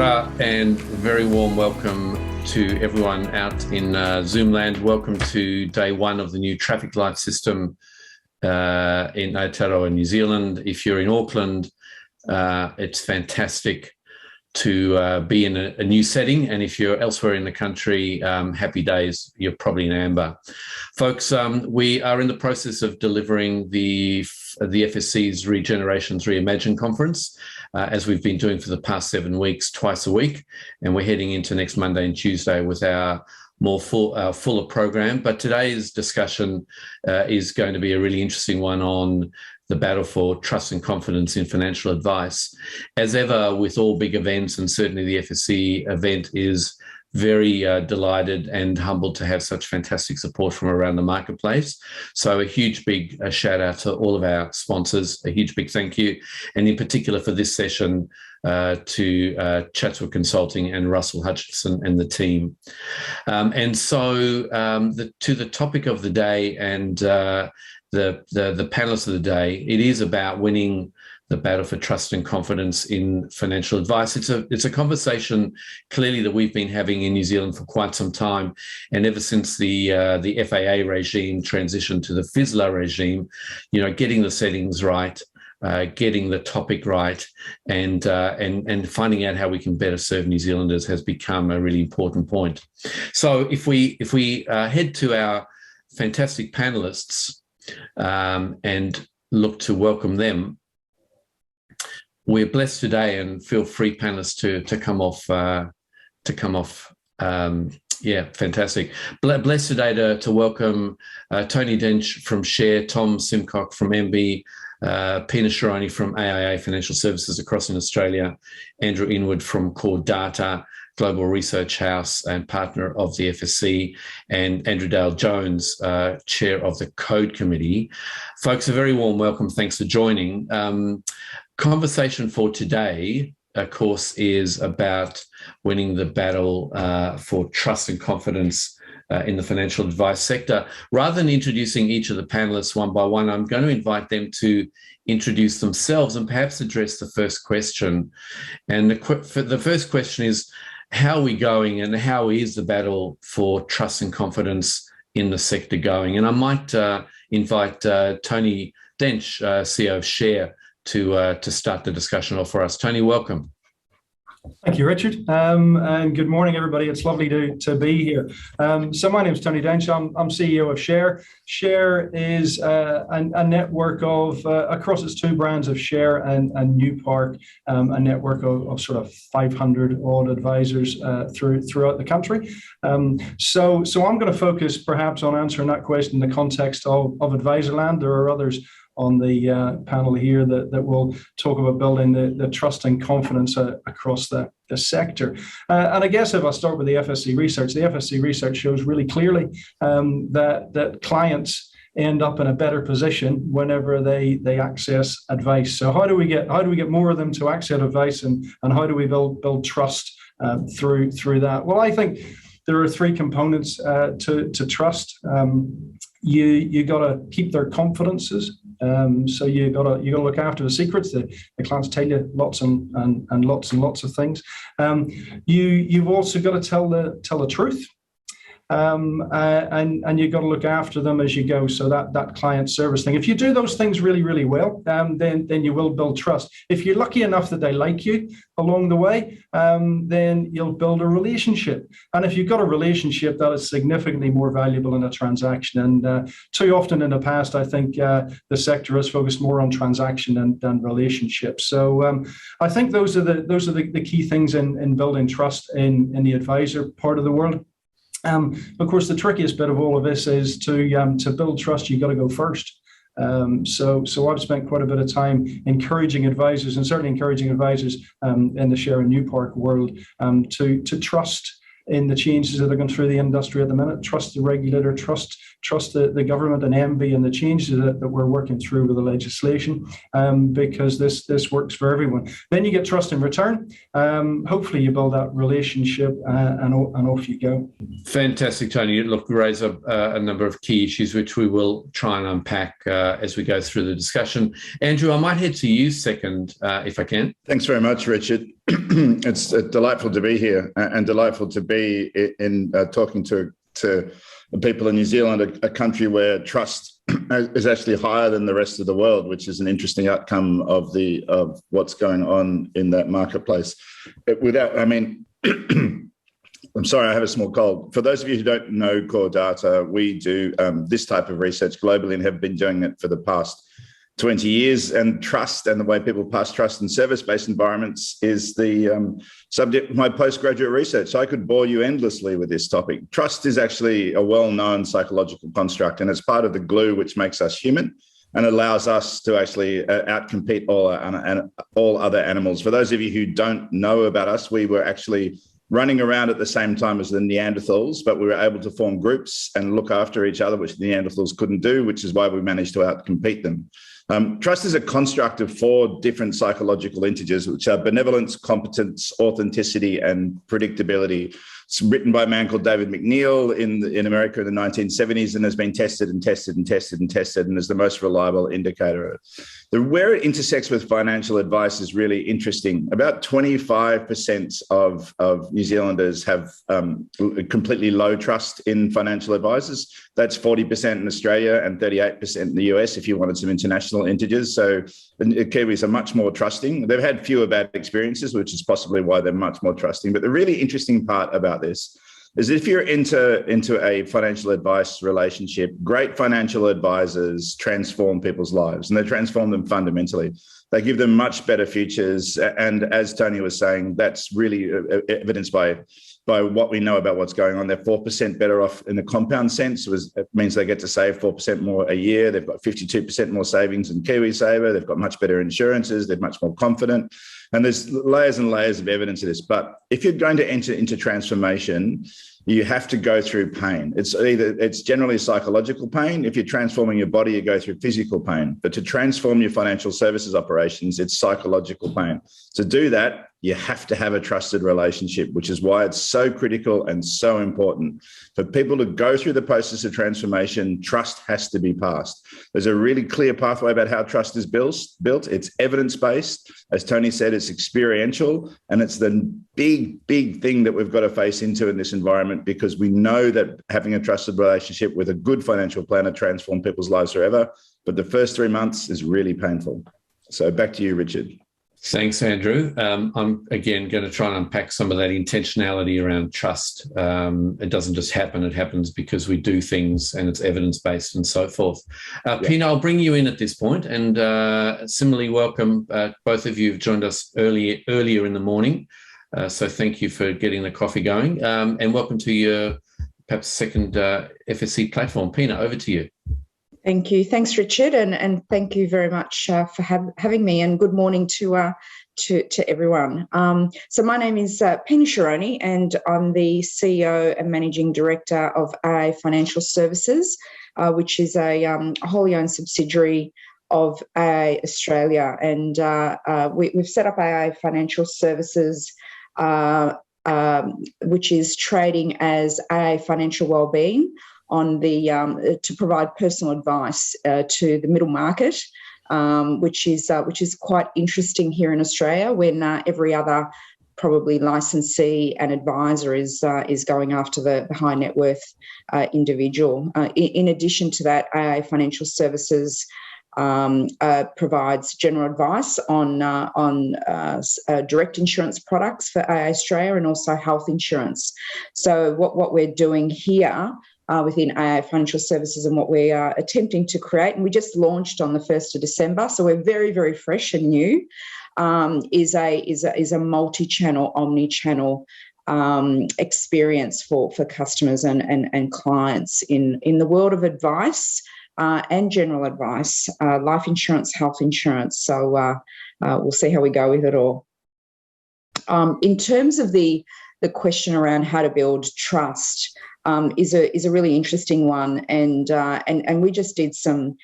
Aloha and very warm welcome to everyone out in Zoom land. Welcome to day one of the new traffic light system in Aotearoa, New Zealand. If you're in Auckland, it's fantastic to be in a new setting. And if you're elsewhere in the country, happy days, you're probably in amber. Folks, we are in the process of delivering the FSC's ReGenerations Reimagine conference, as we've been doing for the past 7 weeks, twice a week. And we're heading into next Monday and Tuesday with our fuller program. But today's discussion is going to be a really interesting one on the battle for trust and confidence in financial advice. As ever, with all big events, and certainly the FSC event is very delighted and humbled to have such fantastic support from around the marketplace. So a huge big shout out to all of our sponsors, a huge big thank you, and in particular for this session to Chatswood Consulting and Russell Hutchinson and the team. And so to the topic of the day and the panelists of the day, it is about winning the battle for trust and confidence in financial advice. It's a conversation clearly that we've been having in New Zealand for quite some time, and ever since the FAA regime transitioned to the FSLA regime, getting the settings right, getting the topic right, and finding out how we can better serve New Zealanders has become a really important point. So if we head to our fantastic panelists and look to welcome them. We're blessed today, and feel free, panelists, to come off. Fantastic. Blessed today to welcome Tony Dench from Share, Tom Simcock from MBIE, Pina Sciarrone from AIA Financial Services across in Australia, Andrew Inwood from CoreData, Global Research House and partner of the FSC, and Angus Dale-Jones, chair of the Code Committee. Folks, a very warm welcome. Thanks for joining. Conversation for today, of course, is about winning the battle for trust and confidence in the financial advice sector. Rather than introducing each of the panelists one by one, I'm going to invite them to introduce themselves and perhaps address the first question. And the first question is, how are we going, and how is the battle for trust and confidence in the sector going? And I might invite Tony Dench, CEO of Share, to start the discussion off for us. Tony, welcome. Thank you, Richard, and good morning, everybody. It's lovely to be here. So my name is Tony Dench. I'm CEO of Share. Share is a network of, across its two brands of Share and New Park, a network of sort of 500 odd advisors throughout the country. So I'm going to focus perhaps on answering that question in the context of Advisorland. There are others on the panel here that will talk about building the trust and confidence across the sector. And I guess if I start with the FSC research shows really clearly that clients end up in a better position whenever they access advice. So how do we get more of them to access advice, and how do we build trust through that? Well, I think there are three components to trust. You got to keep their confidences. So you got to look after the secrets. The clients tell you lots and lots of things. You've also got to tell the truth. And you've got to look after them as you go. So that client service thing. If you do those things really, really well, then you will build trust. If you're lucky enough that they like you along the way, then you'll build a relationship. And if you've got a relationship, that is significantly more valuable in a transaction. And too often in the past, I think the sector has focused more on transaction than relationships. So I think those are the key things in building trust in the advisor part of the world. Of course, the trickiest bit of all of this is to build trust. You've got to go first. So I've spent quite a bit of time encouraging advisors, and certainly encouraging advisors in the Share and New Park world to trust in the changes that are going through the industry at the minute. Trust the regulator, trust trust the government and MB and the changes that we're working through with the legislation, because this works for everyone. Then you get trust in return. Hopefully you build that relationship and off you go. Fantastic, Tony. Look, you raise up a number of key issues which we will try and unpack as we go through the discussion. Andrew, I might head to you second, if I can. Thanks very much, Richard. It's delightful to be here and delightful to be in talking to people in New Zealand, a country where trust is actually higher than the rest of the world, which is an interesting outcome of what's going on in that marketplace. I'm sorry, I have a small cold. For those of you who don't know CoreData, we do this type of research globally and have been doing it for the past 20 years, and trust and the way people pass trust in service-based environments is the subject of my postgraduate research. So I could bore you endlessly with this topic. Trust is actually a well-known psychological construct, and it's part of the glue which makes us human and allows us to actually outcompete all other animals. For those of you who don't know about us, we were actually running around at the same time as the Neanderthals, but we were able to form groups and look after each other, which the Neanderthals couldn't do, which is why we managed to outcompete them. Trust is a construct of 4 different psychological integers, which are benevolence, competence, authenticity, and predictability. It's written by a man called David McNeil in America in the 1970s, and has been tested and tested and tested and tested, and is the most reliable indicator. Where it intersects with financial advice is really interesting. About 25% of New Zealanders have completely low trust in financial advisors. That's 40% in Australia and 38% in the US, if you wanted some international integers. So Kiwis are much more trusting. They've had fewer bad experiences, which is possibly why they're much more trusting. But the really interesting part about this is if you're into a financial advice relationship, great financial advisors transform people's lives, and they transform them fundamentally. They give them much better futures. And as Tony was saying, that's really evidenced by what we know about what's going on. They're 4% better off in the compound sense. It means they get to save 4% more a year. They've got 52% more savings than KiwiSaver. They've got much better insurances. They're much more confident. And there's layers and layers of evidence of this. But if you're going to enter into transformation, you have to go through pain. It's generally psychological pain. If you're transforming your body, you go through physical pain. But to transform your financial services operations, it's psychological pain. To do that, you have to have a trusted relationship, which is why it's so critical and so important. For people to go through the process of transformation, trust has to be passed. There's a really clear pathway about how trust is built. It's evidence-based. As Tony said, it's experiential, and it's the big thing that we've got to face into in this environment, because we know that having a trusted relationship with a good financial planner transforms people's lives forever. But the first 3 months is really painful. So back to you, Richard. Thanks, Andrew. I'm, again, going to try and unpack some of that intentionality around trust. It doesn't just happen. It happens because we do things, and it's evidence-based and so forth. Pina, I'll bring you in at this point, and similarly welcome. Both of you have joined us earlier in the morning, so thank you for getting the coffee going. And welcome to your perhaps second FSC platform. Pina, over to you. Thank you. Thanks, Richard, and thank you very much for having me, and good morning to everyone. So my name is Pina Sciarrone, and I'm the CEO and Managing Director of AA Financial Services, which is a wholly owned subsidiary of AA Australia. And we've set up AA Financial Services, which is trading as AA Financial Wellbeing, on the to provide personal advice to the middle market, which is quite interesting here in Australia, when every other probably licensee and advisor is going after the high net worth individual. In addition to that, AA Financial Services provides general advice on direct insurance products for AA Australia, and also health insurance. So what we're doing here within AA Financial Services, and what we are attempting to create, and we just launched on the 1st of December, so we're very, very fresh and new, is a multi-channel, omni-channel experience for customers and clients in the world of advice and general advice, life insurance, health insurance. So we'll see how we go with it all. In terms of the question around how to build trust, is a really interesting one, and we just did some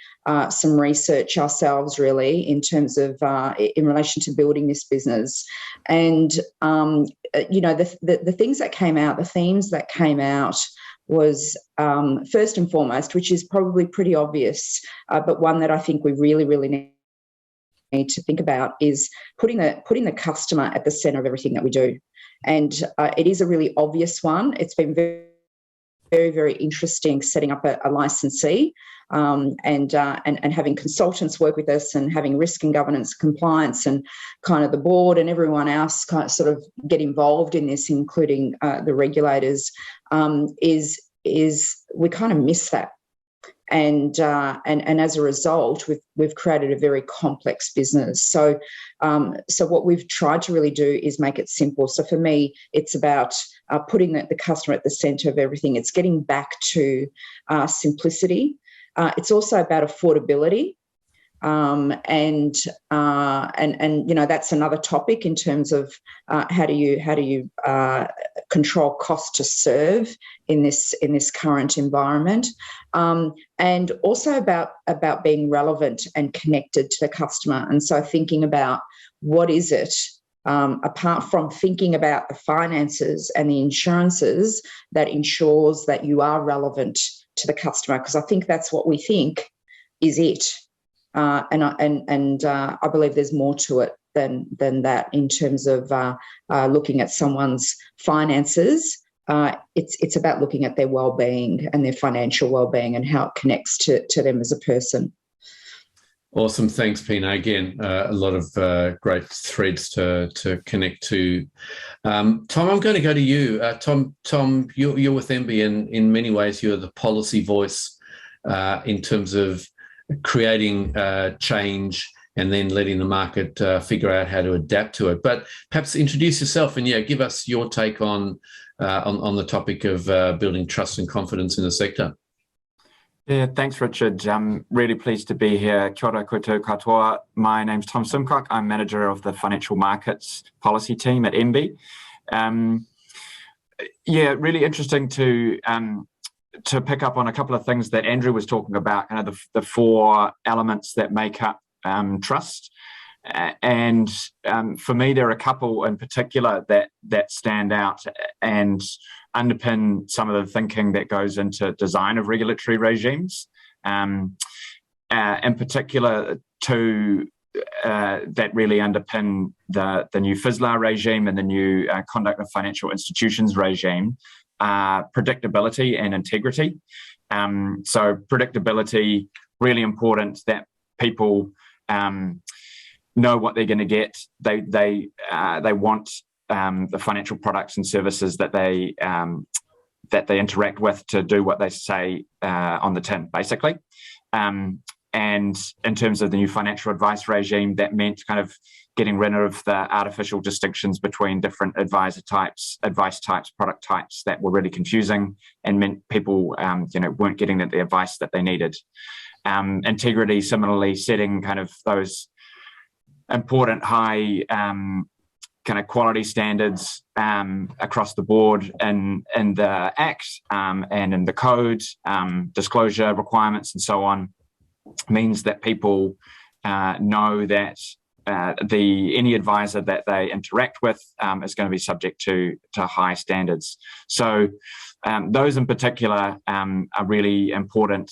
research ourselves, really, in terms of in relation to building this business, and the things that came out, the themes that came out was first and foremost, which is probably pretty obvious, but one that I think we really need to think about, is putting the customer at the centre of everything that we do. And it is a really obvious one. It's been very interesting setting up a licensee and having consultants work with us, and having risk and governance, compliance, and kind of the board and everyone else kind of sort of get involved in this, including the regulators. Is we kind of miss that. And as a result, we've created a very complex business. So what we've tried to really do is make it simple. So for me, it's about putting the customer at the centre of everything. It's getting back to simplicity. It's also about affordability. And that's another topic in terms of how do you control cost to serve in this current environment, and also about being relevant and connected to the customer. And so thinking about what is it, apart from thinking about the finances and the insurances, that ensures that you are relevant to the customer, because I think that's what we think is it. And I believe there's more to it than that in terms of looking at someone's finances. It's about looking at their well-being and their financial well-being and how it connects to them as a person. Awesome. Thanks, Pina. Again, a lot of great threads to connect to. Tom, I'm going to go to you. Tom, you're with MBIE, and in many ways you're the policy voice in terms of creating change and then letting the market figure out how to adapt to it. But perhaps introduce yourself and give us your take on the topic of building trust and confidence in the sector. Yeah, thanks, Richard. I'm really pleased to be here. Kia ora koutou katoa. My name's Tom Simcock. I'm manager of the financial markets policy team at MBIE. Really interesting to pick up on a couple of things that Andrew was talking about, kind of the four elements that make up trust. And for me, there are a couple in particular that stand out and underpin some of the thinking that goes into design of regulatory regimes. In particular, two that really underpin the new FSLAR regime and the new Conduct of Financial Institutions regime. Predictability and integrity. So predictability, really important that people know what they're going to get. They want the financial products and services that they interact with to do what they say on the tin, basically. And in terms of the new financial advice regime, that meant kind of getting rid of the artificial distinctions between different advice types, product types that were really confusing and meant people, weren't getting the advice that they needed. Integrity, similarly, setting kind of those important high kind of quality standards across the board in the Act and in the code, disclosure requirements and so on, means that people know that any advisor that they interact with is going to be subject to high standards. So those in particular are really important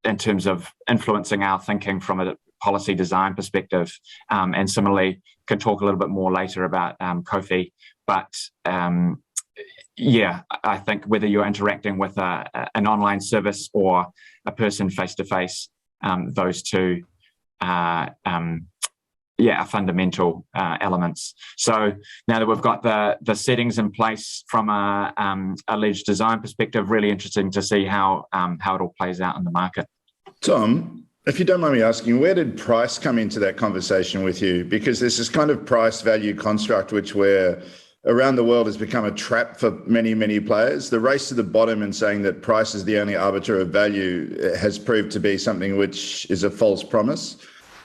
in terms of influencing our thinking from a policy design perspective, and similarly can talk a little bit more later about COFI. But I think whether you're interacting with an online service or a person face-to-face, those two are fundamental elements. So now that we've got the settings in place from a alleged design perspective, really interesting to see how it all plays out in the market. Tom, if you don't mind me asking, where did price come into that conversation with you? Because there's this kind of price value construct which around the world has become a trap for many, many players. The race to the bottom and saying that price is the only arbiter of value has proved to be something which is a false promise.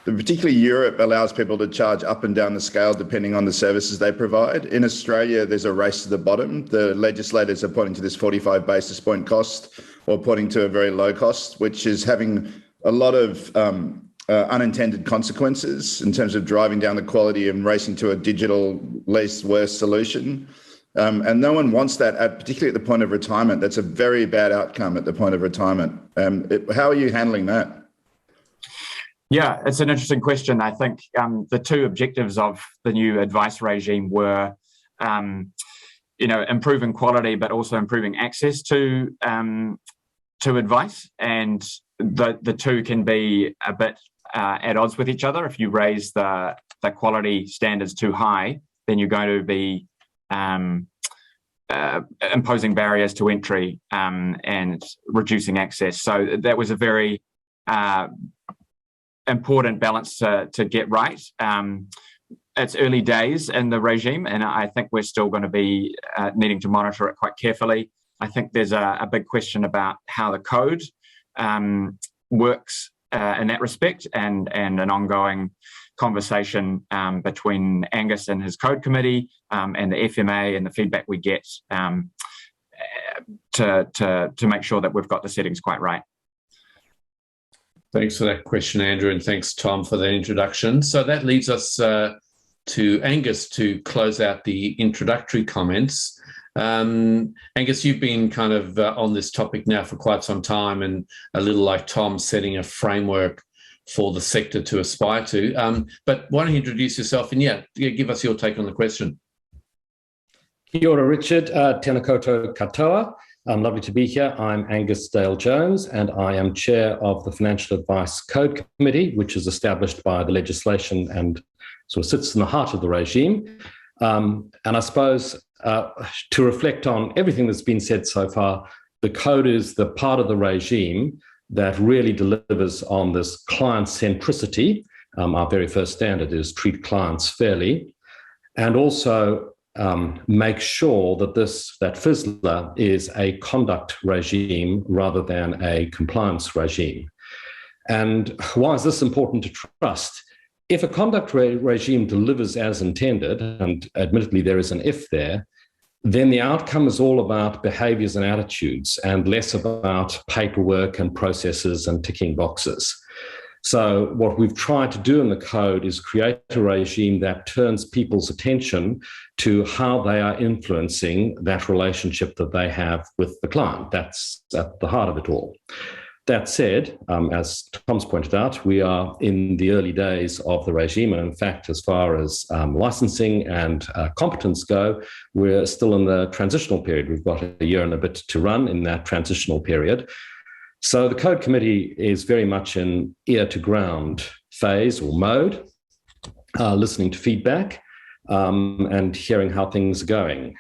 particularly Europe allows people to charge up and down the scale depending on the services they provide. In Australia, there's a race to the bottom. The legislators are pointing to this 45 basis point cost, or pointing to a very low cost, which is having a lot of unintended consequences in terms of driving down the quality and racing to a digital least worst solution. And no one wants that, particularly at the point of retirement. That's a very bad outcome at the point of retirement. How are you handling that? Yeah, it's an interesting question. I think the two objectives of the new advice regime were, improving quality, but also improving access to advice. And the two can be a bit at odds with each other. If you raise the quality standards too high, then you're going to be imposing barriers to entry and reducing access. So that was a very important balance to get right. It's early days in the regime, and I think we're still going to be needing to monitor it quite carefully. I think there's a big question about how the code works in that respect, and an ongoing conversation between Angus and his code committee and the FMA, and the feedback we get to make sure that we've got the settings quite right. Thanks for that question, Andrew, and thanks, Tom, for the introduction. So that leads us to Angus to close out the introductory comments. Angus, you've been kind of on this topic now for quite some time, and a little like Tom, setting a framework for the sector to aspire to. But why don't you introduce yourself and give us your take on the question. Kia ora, Richard. Tēnā koutou katoa. Lovely to be here. I'm Angus Dale-Jones, and I am chair of the Financial Advice Code Committee, which is established by the legislation and sort of sits in the heart of the regime. And I suppose to reflect on everything that's been said so far, the code is the part of the regime that really delivers on this client centricity. Our very first standard is treat clients fairly, and also make sure that that FSLA is a conduct regime rather than a compliance regime. And why is this important to trust? If a conduct regime delivers as intended, and admittedly there is an if there, then the outcome is all about behaviours and attitudes, and less about paperwork and processes and ticking boxes. So what we've tried to do in the code is create a regime that turns people's attention to how they are influencing that relationship that they have with the client. That's at the heart of it all. That said, as Tom's pointed out, we are in the early days of the regime. And in fact, as far as licensing and competence go, we're still in the transitional period. We've got a year and a bit to run in that transitional period. So the Code Committee is very much in ear to ground phase or mode, listening to feedback and hearing how things are going.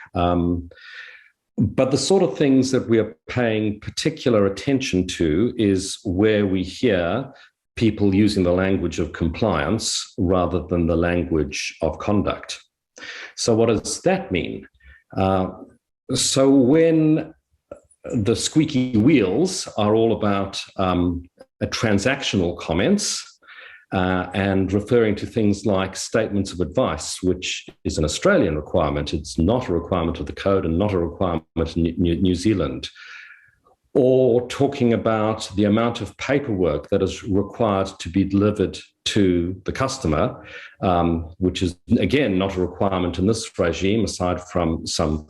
But the sort of things that we are paying particular attention to is where we hear people using the language of compliance rather than the language of conduct. So what does that mean? So when the squeaky wheels are all about transactional comments and referring to things like statements of advice, which is an Australian requirement. It's not a requirement of the code and not a requirement in New Zealand. Or talking about the amount of paperwork that is required to be delivered to the customer, which is, again, not a requirement in this regime, aside from some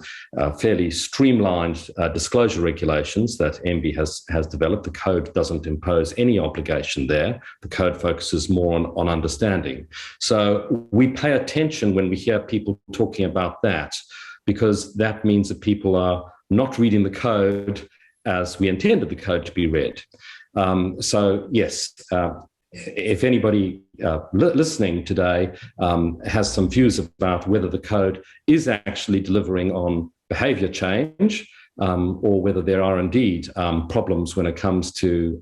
fairly streamlined disclosure regulations that MB has developed. The code doesn't impose any obligation there. The code focuses more on understanding. So we pay attention when we hear people talking about that, because that means that people are not reading the code as we intended the code to be read. So yes, if anybody listening today has some views about whether the code is actually delivering on behaviour change, or whether there are indeed problems when it comes to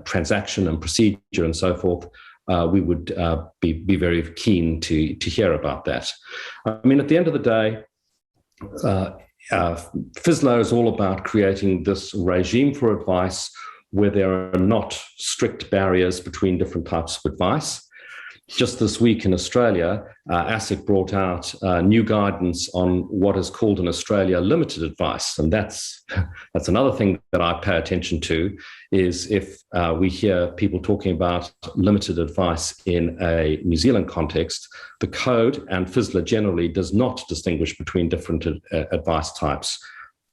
transaction and procedure and so forth, we would be very keen to hear about that. I mean, at the end of the day, FSLA is all about creating this regime for advice where there are not strict barriers between different types of advice. Just this week in Australia, ASIC brought out new guidance on what is called in Australia limited advice. And that's another thing that I pay attention to, is if we hear people talking about limited advice in a New Zealand context, the code and FSLA generally does not distinguish between different advice types.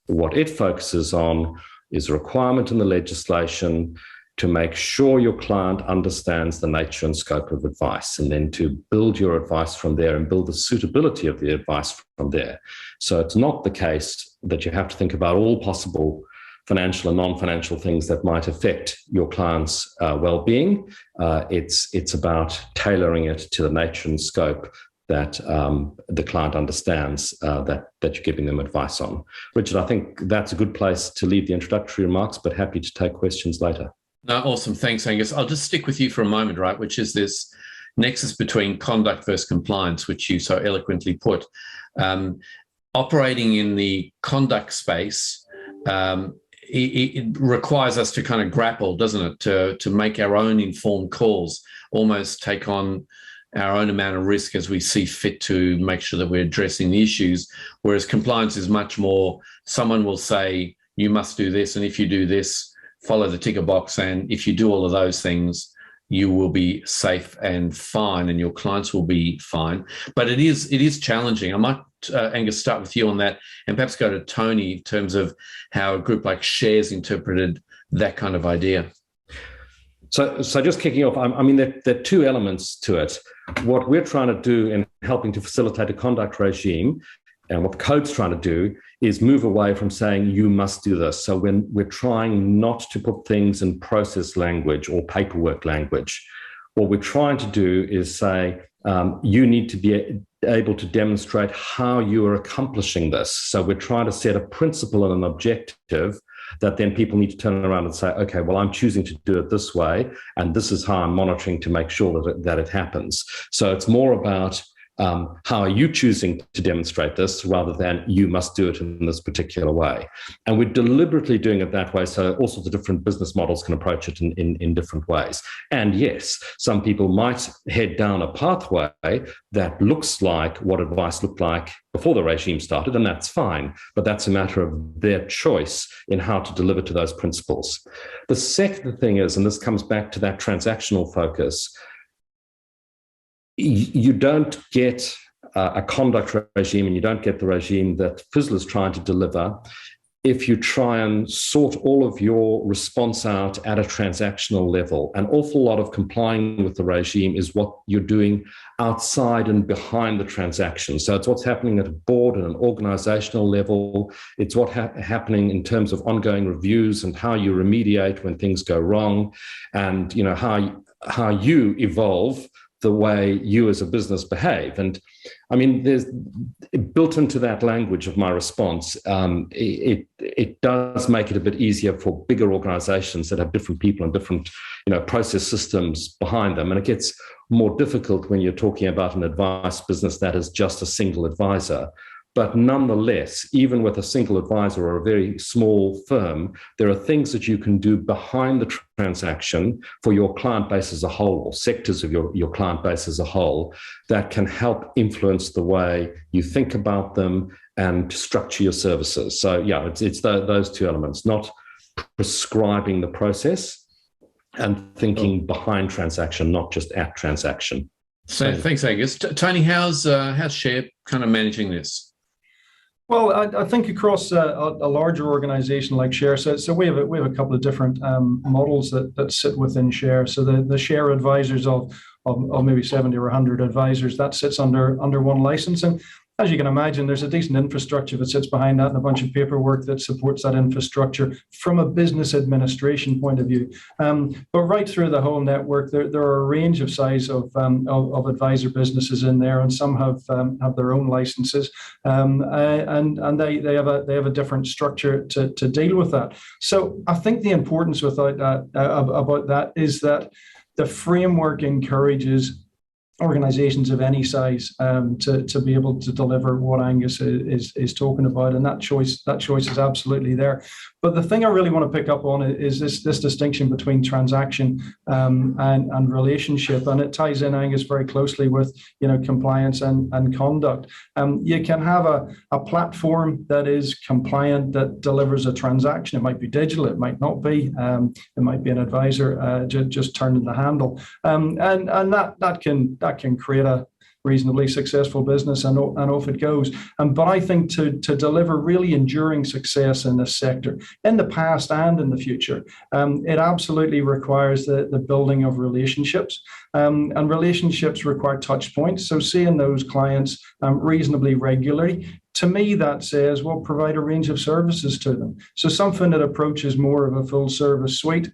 What it focuses on is a requirement in the legislation to make sure your client understands the nature and scope of advice, and then to build your advice from there and build the suitability of the advice from there. So it's not the case that you have to think about all possible financial and non-financial things that might affect your client's well-being. It's about tailoring it to the nature and scope that the client understands that you're giving them advice on. Richard, I think that's a good place to leave the introductory remarks, but happy to take questions later. No, awesome. Thanks, Angus. I'll just stick with you for a moment, right, which is this nexus between conduct versus compliance, which you so eloquently put. Operating in the conduct space, it requires us to kind of grapple, doesn't it, to make our own informed calls, almost take on our own amount of risk as we see fit to make sure that we're addressing the issues, whereas compliance is much more, someone will say, you must do this, and if you do this, follow the ticker box, and if you do all of those things, you will be safe and fine, and your clients will be fine. But it is challenging. I might, Angus, start with you on that, and perhaps go to Tony in terms of how a group like Shares interpreted that kind of idea. So just kicking off, I mean, there are two elements to it. What we're trying to do in helping to facilitate a conduct regime, and what the code's trying to do, is move away from saying you must do this. So when we're trying not to put things in process language or paperwork language, what we're trying to do is say you need to be able to demonstrate how you are accomplishing this. So we're trying to set a principle and an objective that then people need to turn around and say, okay, well, I'm choosing to do it this way, and this is how I'm monitoring to make sure that it happens. So it's more about how are you choosing to demonstrate this, rather than you must do it in this particular way. And we're deliberately doing it that way so all sorts of different business models can approach it in different ways. And yes, some people might head down a pathway that looks like what advice looked like before the regime started, and that's fine, but that's a matter of their choice in how to deliver to those principles. The second thing is, and this comes back to that transactional focus, you don't get a conduct regime, and you don't get the regime that FSLA is trying to deliver if you try and sort all of your response out at a transactional level. An awful lot of complying with the regime is what you're doing outside and behind the transaction. So it's what's happening at a board and an organizational level. It's what's happening in terms of ongoing reviews and how you remediate when things go wrong, and how you evolve the way you as a business behave. And I mean, there's built into that language of my response, it does make it a bit easier for bigger organizations that have different people and different process systems behind them. And it gets more difficult when you're talking about an advice business that is just a single advisor. But nonetheless, even with a single advisor or a very small firm, there are things that you can do behind the transaction for your client base as a whole, or sectors of your client base as a whole, that can help influence the way you think about them and structure your services. So yeah, it's those two elements, not prescribing the process and thinking behind transaction, not just at transaction. So thanks, Angus. Tony, how's Share kind of managing this? Well, I think across a larger organization like Share, so we have a couple of different models that sit within Share. So the Share advisors of maybe 70 or 100 advisors, that sits under one license. And as you can imagine, there's a decent infrastructure that sits behind that and a bunch of paperwork that supports that infrastructure from a business administration point of view. But right through the whole network, there are a range of size of advisor businesses in there, and some have their own licenses, and they have a different structure to deal with that. So I think the importance about that is that the framework encourages organizations of any size to be able to deliver what Angus is talking about, and that choice is absolutely there. But the thing I really want to pick up on is this distinction between transaction and relationship, and it ties in, Angus, very closely with compliance and conduct. You can have a platform that is compliant that delivers a transaction. It might be digital, it might not be. It might be an advisor just turning the handle, and that can create a reasonably successful business, and off it goes. But I think to deliver really enduring success in this sector, in the past and in the future, it absolutely requires the building of relationships, and relationships require touch points. So seeing those clients reasonably regularly, to me, that says, well, provide a range of services to them. So something that approaches more of a full service suite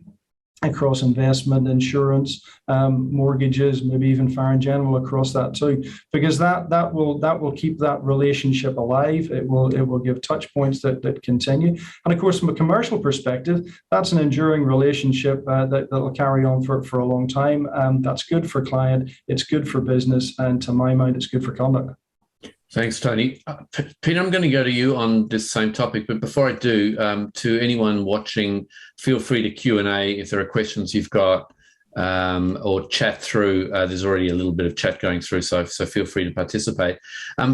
across investment, insurance, mortgages, maybe even fire and general across that too, because that will keep that relationship alive. It will give touch points that continue, and of course, from a commercial perspective, that's an enduring relationship that will carry on for a long time. That's good for client, it's good for business, and to my mind, it's good for conduct. Thanks, Tony. Pina, I'm going to go to you on this same topic, but before I do, to anyone watching, feel free to Q&A if there are questions you've got, or chat through. There's already a little bit of chat going through, so feel free to participate.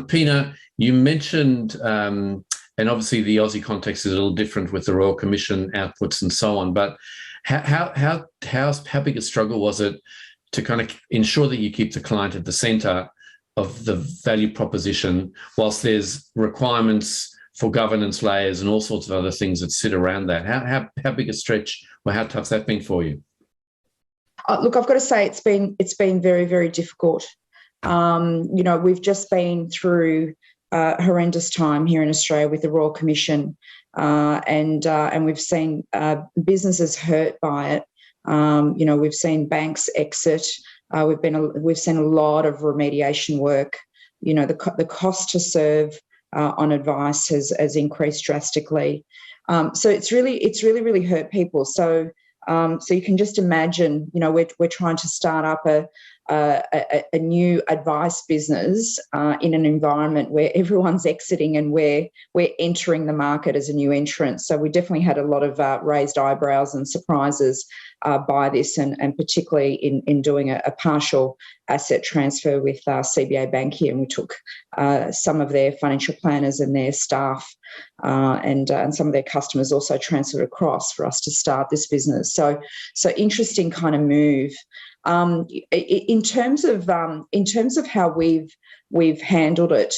Pina, you mentioned, and obviously the Aussie context is a little different with the Royal Commission outputs and so on, but how big a struggle was it to kind of ensure that you keep the client at the centre of the value proposition, whilst there's requirements for governance layers and all sorts of other things that sit around that? How big a stretch, or how tough's that been for you? Look, I've got to say it's been very, very difficult. We've just been through a horrendous time here in Australia with the Royal Commission, and we've seen businesses hurt by it. We've seen banks exit. We've seen a lot of remediation work. The cost to serve on advice has increased drastically. So it's really hurt people. So you can just imagine, we're trying to start up a new advice business in an environment where everyone's exiting and we're entering the market as a new entrant. So we definitely had a lot of raised eyebrows and surprises by this, and particularly in doing a partial asset transfer with CBA Bank here, and we took some of their financial planners and their staff and some of their customers also transferred across for us to start this business. So interesting kind of move. In terms of how we've handled it,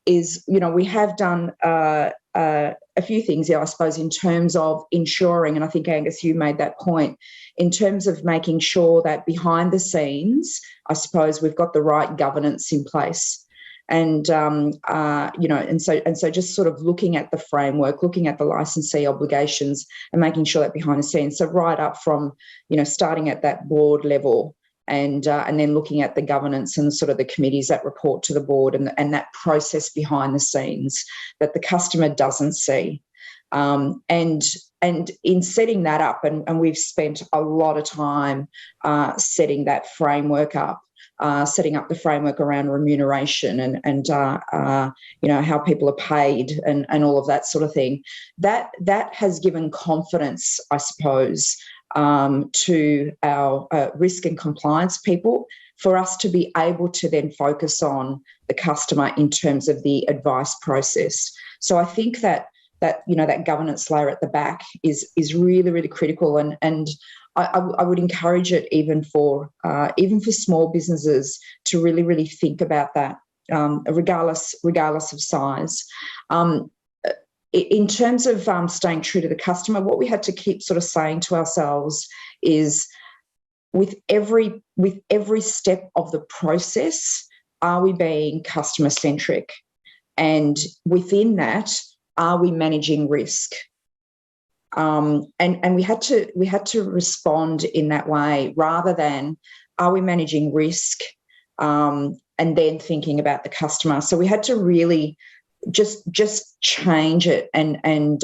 is we have done a few things, I suppose, in terms of ensuring, and I think, Angus, you made that point, in terms of making sure that behind the scenes, I suppose, we've got the right governance in place. And and so just sort of looking at the framework, looking at the licensee obligations, and making sure that behind the scenes, so right up from starting at that board level, and then looking at the governance and sort of the committees that report to the board, and that process behind the scenes that the customer doesn't see, and in setting that up, and we've spent a lot of time setting that framework up. Setting up the framework around remuneration and how people are paid and all of that sort of thing. That has given confidence, I suppose, to our risk and compliance people, for us to be able to then focus on the customer in terms of the advice process. So I think that governance layer at the back is really, really critical, and I would encourage it even for small businesses to really, really think about that, regardless of size. In terms of staying true to the customer, what we had to keep sort of saying to ourselves is, with every step of the process, are we being customer centric, and within that, are we managing risk? And we had to respond in that way, rather than are we managing risk and then thinking about the customer. So we had to really just change it and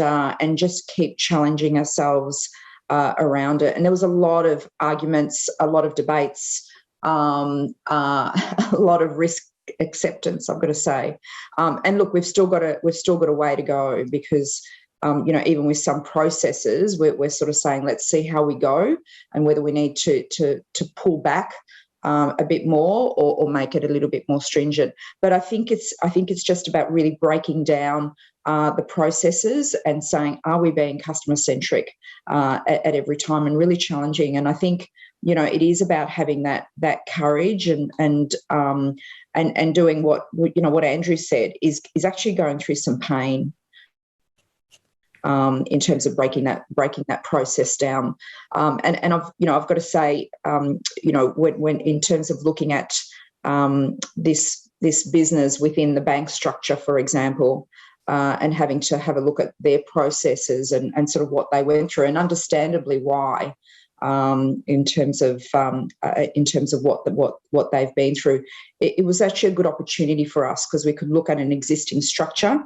just keep challenging ourselves around it. And there was a lot of arguments, a lot of debates a lot of risk acceptance, I've got to say. And look, we've still got a way to go, because even with some processes, we're sort of saying, let's see how we go and whether we need to pull back a bit more or make it a little bit more stringent. But I think it's just about really breaking down the processes and saying, are we being customer centric at every time, and really challenging. And I think it is about having that courage and doing what Andrew said is actually going through some pain. In terms of breaking that process down, and I've got to say, when in terms of looking at this business within the bank structure, for example, and having to have a look at their processes and sort of what they went through, and understandably why, in terms of what they've been through, it was actually a good opportunity for us, because we could look at an existing structure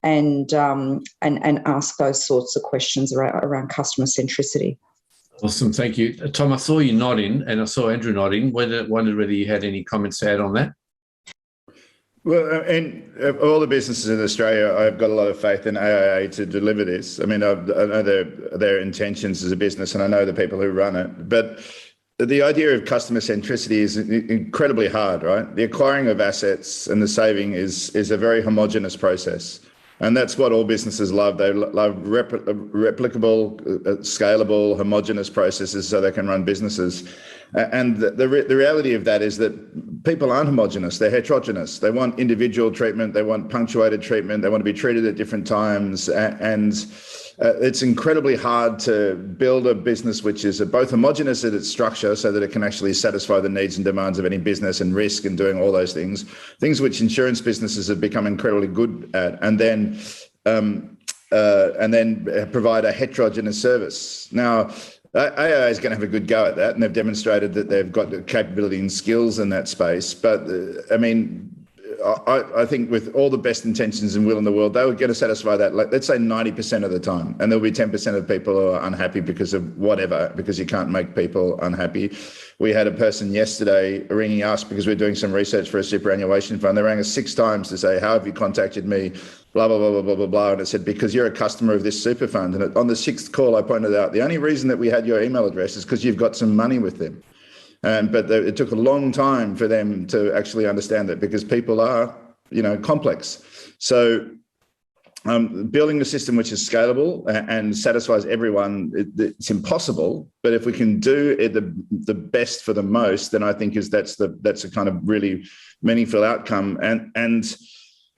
and ask those sorts of questions around customer centricity. Awesome, thank you. Tom, I saw you nodding, and I saw Andrew nodding. Wondered whether you had any comments to add on that. Well, in all the businesses in Australia, I've got a lot of faith in AIA to deliver this. I mean, I know their intentions as a business, and I know the people who run it. But the idea of customer centricity is incredibly hard, right? The acquiring of assets and the saving is a very homogenous process. And that's what all businesses love. They love replicable, scalable, homogenous processes so they can run businesses. And the reality of that is that people aren't homogenous. They're heterogeneous. They want individual treatment. They want punctuated treatment. They want to be treated at different times. And it's incredibly hard to build a business which is both homogenous at its structure so that it can actually satisfy the needs and demands of any business and risk and doing all those things which insurance businesses have become incredibly good at, and then provide a heterogeneous service. Now, AA is going to have a good go at that, and they've demonstrated that they've got the capability and skills in that space. But I mean, I think with all the best intentions and will in the world, they would get to satisfy that, let's say 90% of the time. And there'll be 10% of people who are unhappy because of whatever, because you can't make people unhappy. We had a person yesterday ringing us because we're doing some research for a superannuation fund. They rang us 6 times to say, how have you contacted me? Blah, blah, blah, blah, blah, blah, blah. And it said, because you're a customer of this super fund. And on the 6th call, I pointed out, the only reason that we had your email address is because you've got some money with them. But it took a long time for them to actually understand that, because people are, complex. So building a system which is scalable and satisfies everyone, it's impossible. But if we can do it the best for the most, then I think that's a kind of really meaningful outcome. And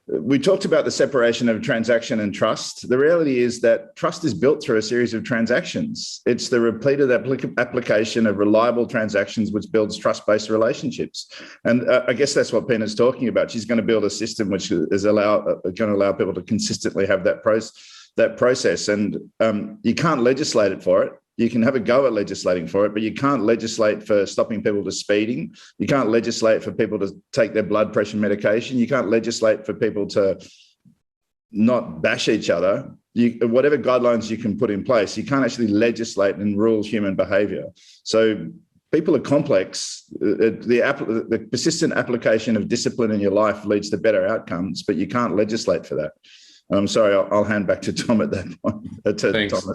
we talked about the separation of transaction and trust. The reality is that trust is built through a series of transactions. It's the repeated application of reliable transactions which builds trust-based relationships. And I guess that's what Pina's talking about. She's going to build a system which is going to allow people to consistently have that process. And you can't legislate it for it. You can have a go at legislating for it, but you can't legislate for stopping people to speeding. You can't legislate for people to take their blood pressure medication. You can't legislate for people to not bash each other. Whatever guidelines you can put in place, you can't actually legislate and rule human behaviour. So people are complex. The persistent application of discipline in your life leads to better outcomes, but you can't legislate for that. I'm sorry, I'll hand back to Tom at that point.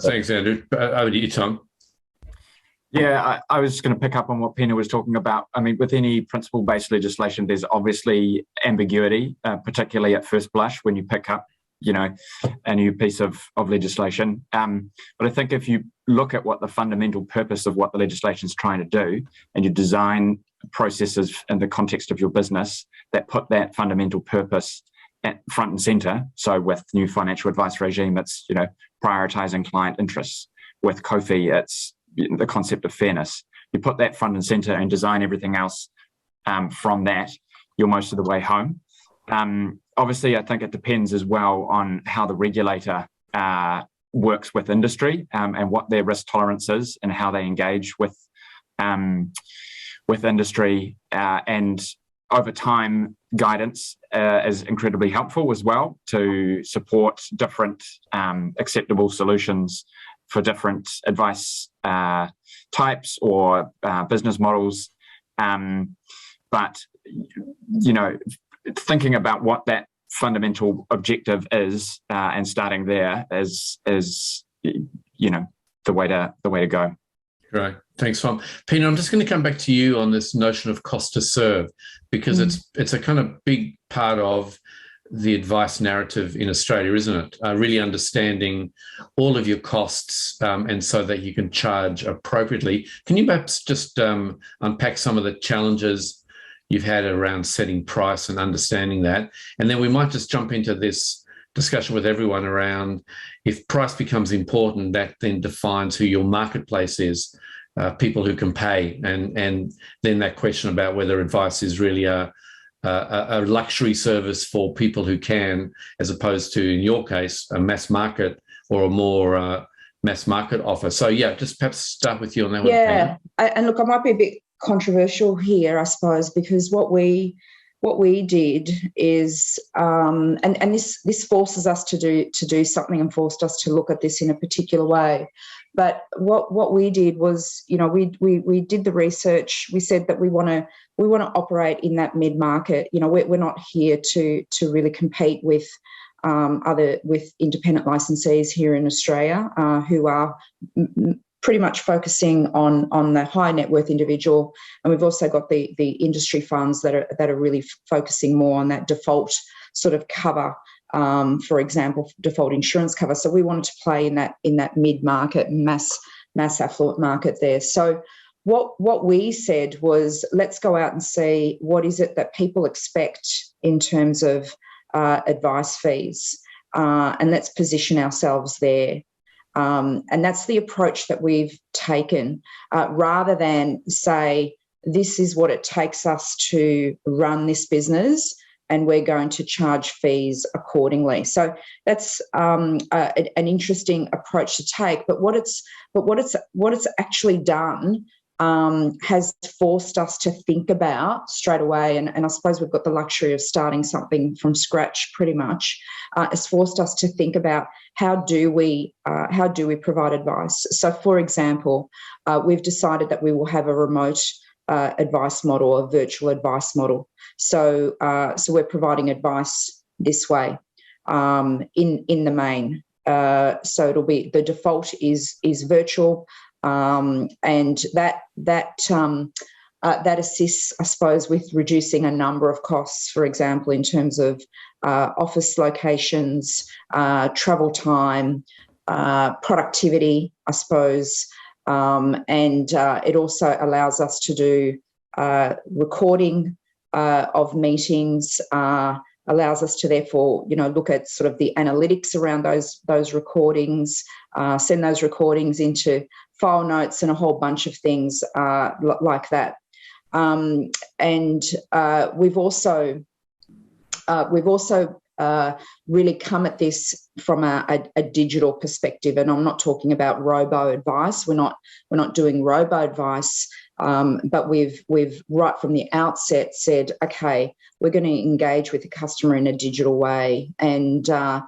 Thanks, Andrew. Over to you, Tom. Yeah, I was just going to pick up on what Pina was talking about. I mean, with any principle-based legislation, there's obviously ambiguity, particularly at first blush when you pick up, a new piece of legislation. But I think if you look at what the fundamental purpose of what the legislation is trying to do, and you design processes in the context of your business that put that fundamental purpose at front and center. So with new financial advice regime, it's prioritizing client interests. With COFI, it's the concept of fairness. You put that front and center and design everything else from that, you're most of the way home. Obviously, I think it depends as well on how the regulator works with industry and what their risk tolerance is and how they engage with industry. And over time, guidance is incredibly helpful as well to support different acceptable solutions for different advice types or business models. But, you know, thinking about what that fundamental objective is and starting there is you know, the way to go. Great. Thanks, Tom. Pina, I'm just going to come back to you on this notion of cost to serve, because it's a kind of big part of the advice narrative in Australia, isn't it? Really understanding all of your costs and so that you can charge appropriately. Can you perhaps just unpack some of the challenges you've had around setting price and understanding that? And then we might just jump into this discussion with everyone around, if price becomes important, that then defines who your marketplace is, people who can pay, and then that question about whether advice is really a luxury service for people who can, as opposed to, in your case, a mass market or a more mass market offer. So yeah, just perhaps start with you on that one. Yeah, and look, I might be a bit controversial here, I suppose, because what we did is, and this forces us to do something, and forced us to look at this in a particular way. But what we did was, you know, we did the research. We said that we want to operate in that mid market. You know, we're not here to really compete with independent licensees here in Australia who are pretty much focusing on the high net worth individual, and we've also got the industry funds that are really focusing more on that default sort of cover, for example, default insurance cover. So we wanted to play in that mid market, mass affluent market there. So what we said was, let's go out and see what is it that people expect in terms of advice fees, and let's position ourselves there. And that's the approach that we've taken, rather than say, this is what it takes us to run this business and we're going to charge fees accordingly. So that's an interesting approach to take. But what it's actually done has forced us to think about straight away, and I suppose we've got the luxury of starting something from scratch pretty much. It's forced us to think about how do we provide advice. So, for example, we've decided that we will have a remote advice model, a virtual advice model. So we're providing advice this way in the main. So it'll be, the default is virtual. And that assists, I suppose, with reducing a number of costs, for example, in terms of office locations, travel time, productivity, I suppose, and it also allows us to do recording of meetings, allows us to therefore, look at sort of the analytics around those recordings, send those recordings into file notes and a whole bunch of things like that. And we've also really come at this from a digital perspective, and I'm not talking about robo advice. We're not doing robo advice, but we've right from the outset said, okay, we're going to engage with the customer in a digital way, and to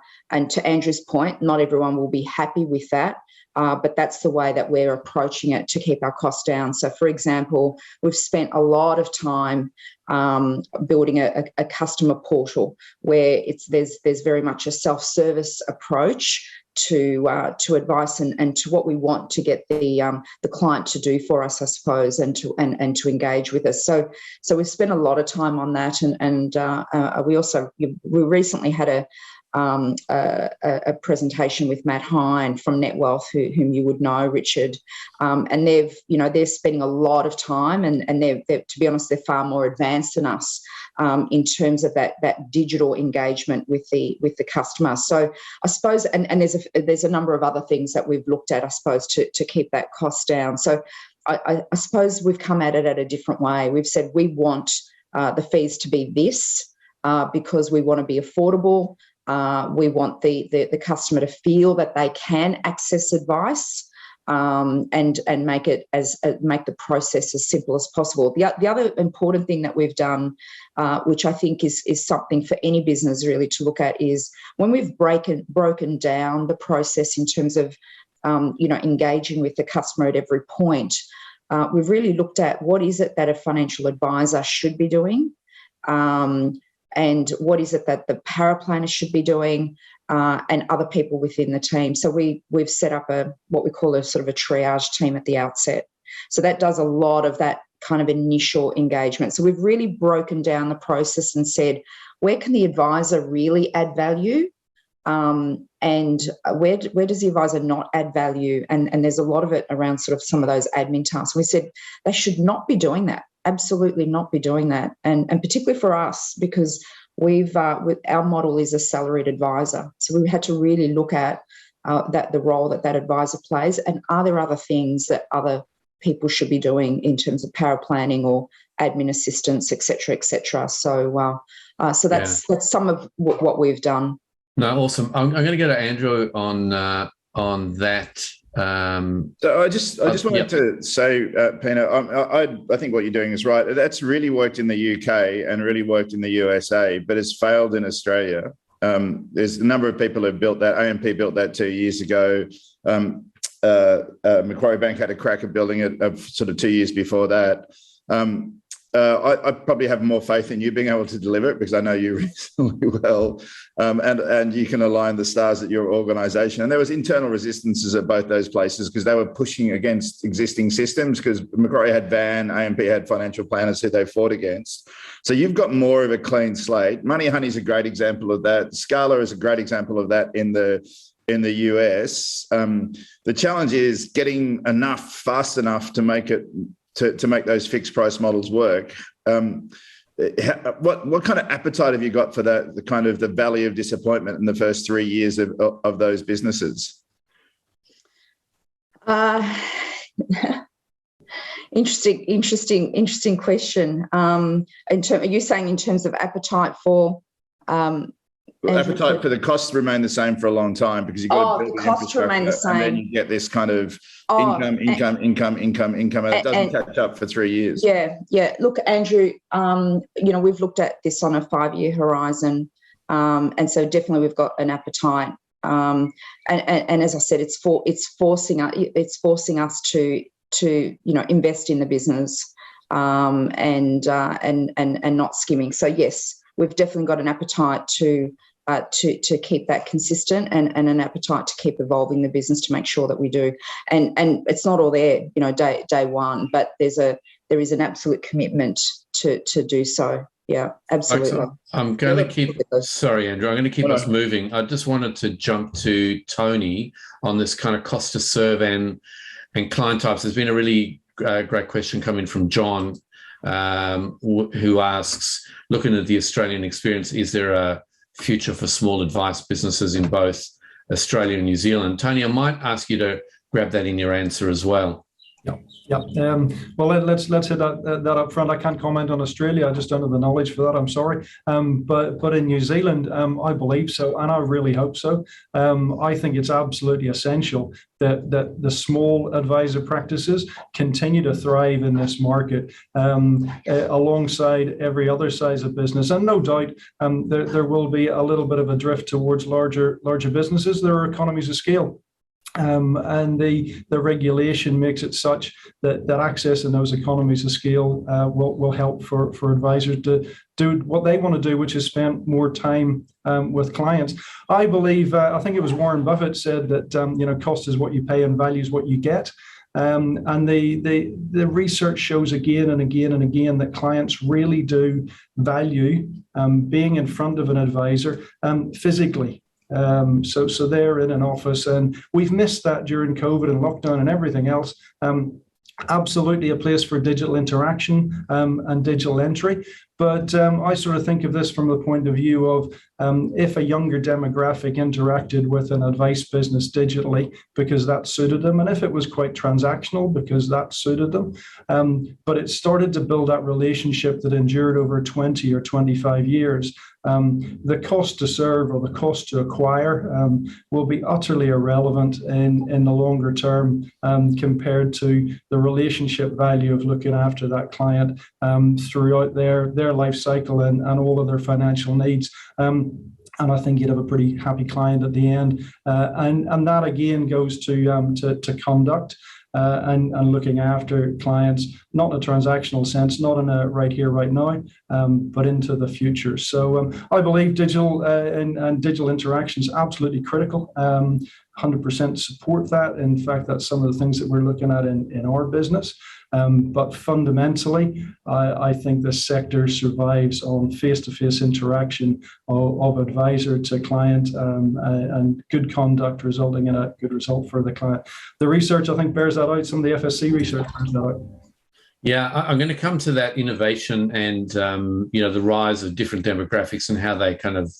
Andrew's point, not everyone will be happy with that. But that's the way that we're approaching it to keep our costs down. So, for example, we've spent a lot of time building a customer portal where there's very much a self-service approach to advice and to what we want to get the client to do for us, I suppose, and to engage with us. So we've spent a lot of time on that, and we recently had a presentation with Matt Hine from NetWealth, whom you would know, Richard, and they're spending a lot of time, and they're to be honest, they're far more advanced than us in terms of that digital engagement with the customer. So I suppose, and there's a number of other things that we've looked at, I suppose, to keep that cost down. So I suppose we've come at it at a different way. We've said we want the fees to be this because we want to be affordable. We want the customer to feel that they can access advice and make the process as simple as possible. The other important thing that we've done, which I think is something for any business really to look at, is when we've broken down the process in terms of engaging with the customer at every point. we've really looked at what is it that a financial advisor should be doing, and what is it that the paraplanner should be doing, and other people within the team. So we've set up what we call a sort of a triage team at the outset. So that does a lot of that kind of initial engagement. So we've really broken down the process and said, where can the advisor really add value? And where does the advisor not add value? And there's a lot of it around sort of some of those admin tasks. We said they should not be doing that, absolutely not be doing that. And particularly for us, because our model is a salaried advisor. So we had to really look at the role that advisor plays, and are there other things that other people should be doing in terms of power planning or admin assistance, et cetera, et cetera. So that's some of what we've done. No, awesome. I'm going to go to Andrew on that. So I just wanted to say, Pina, I think what you're doing is right. That's really worked in the UK and really worked in the USA, but it's failed in Australia. There's a number of people who built that. AMP built that 2 years ago. Macquarie Bank had a crack at building it sort of 2 years before that. I probably have more faith in you being able to deliver it because I know you reasonably well, and you can align the stars at your organisation. And there was internal resistances at both those places because they were pushing against existing systems, because Macquarie had VAN, AMP had financial planners who they fought against. So you've got more of a clean slate. Money Honey is a great example of that. Scala is a great example of that in the US. The challenge is getting fast enough to make it to make those fixed price models work. What kind of appetite have you got for that? The kind of the valley of disappointment in the first 3 years of those businesses? Interesting question. Are you saying in terms of appetite for? Appetite for the costs remain the same for a long time because you've got to build the costs remain the same, and then you get this kind of income, and it doesn't catch up for 3 years. Yeah. Look, Andrew, we've looked at this on a 5-year horizon, and so definitely we've got an appetite. And as I said, it's forcing us to invest in the business, and not skimming. So yes, we've definitely got an appetite to keep that consistent, and an appetite to keep evolving the business to make sure that we do. And it's not all there, day one, but there is an absolute commitment to do so. Yeah, absolutely. Excellent. I'm going to keep. Sorry, Andrew. I'm going to keep us moving. I just wanted to jump to Tony on this kind of cost to serve and client types. There's been a really great question coming from John, who asks, looking at the Australian experience, is there a future for small advice businesses in both Australia and New Zealand? Tony, I might ask you to grab that in your answer as well. Yep. Well, let's hit that up front. I can't comment on Australia. I just don't have the knowledge for that. I'm sorry. But in New Zealand, I believe so, and I really hope so. I think it's absolutely essential that the small advisor practices continue to thrive in this market, alongside every other size of business. And no doubt, there will be a little bit of a drift towards larger businesses. There are economies of scale. And the regulation makes it such that access in those economies of scale will help for advisors to do what they want to do, which is spend more time with clients. I believe, I think it was Warren Buffett said that cost is what you pay and value is what you get. And the research shows again and again and again that clients really do value being in front of an advisor physically. So they're in an office, and we've missed that during COVID and lockdown and everything else. Absolutely a place for digital interaction and digital entry. But I sort of think of this from the point of view of if a younger demographic interacted with an advice business digitally because that suited them, and if it was quite transactional because that suited them, but it started to build that relationship that endured over 20 or 25 years, the cost to serve or the cost to acquire will be utterly irrelevant in the longer term compared to the relationship value of looking after that client throughout their life cycle and all of their financial needs. And I think you'd have a pretty happy client at the end. And that again goes to conduct. and looking after clients, not in a transactional sense, not in a right here, right now, but into the future. So I believe digital and digital interaction is absolutely critical. 100% support that. In fact, that's some of the things that we're looking at in our business. But fundamentally, I think this sector survives on face-to-face interaction of advisor to client and good conduct resulting in a good result for the client. The research, I think, bears that out. Some of the FSC research bears that out. Yeah, I'm going to come to that innovation and the rise of different demographics and how they kind of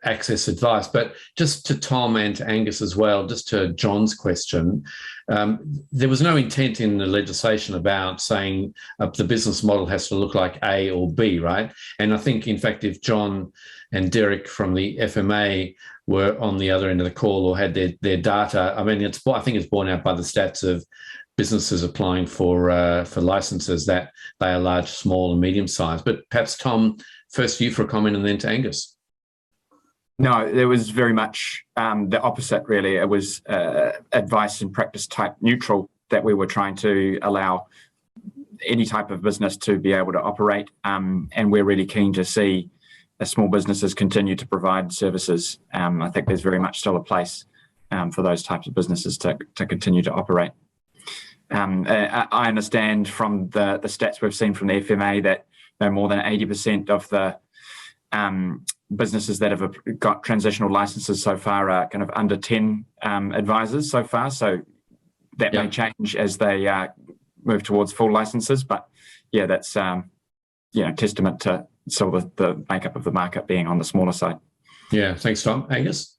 access advice. But just to Tom and to Angus as well, just to John's question, there was no intent in the legislation about saying the business model has to look like A or B, right? And I think, in fact, if John and Derek from the FMA were on the other end of the call or had their data, I mean, I think it's borne out by the stats of businesses applying for licenses that they are large, small, and medium sized. But perhaps, Tom, first you for a comment and then to Angus. No, there was very much the opposite, really. It was advice and practice type neutral that we were trying to allow any type of business to be able to operate. And we're really keen to see small businesses continue to provide services. I think there's very much still a place for those types of businesses to continue to operate. I understand from the stats we've seen from the FMA that more than 80% of the businesses that have got transitional licenses so far are kind of under 10 advisors so far. So that may change as they move towards full licenses. But yeah, that's testament to sort of the makeup of the market being on the smaller side. Yeah, thanks, Tom. Angus?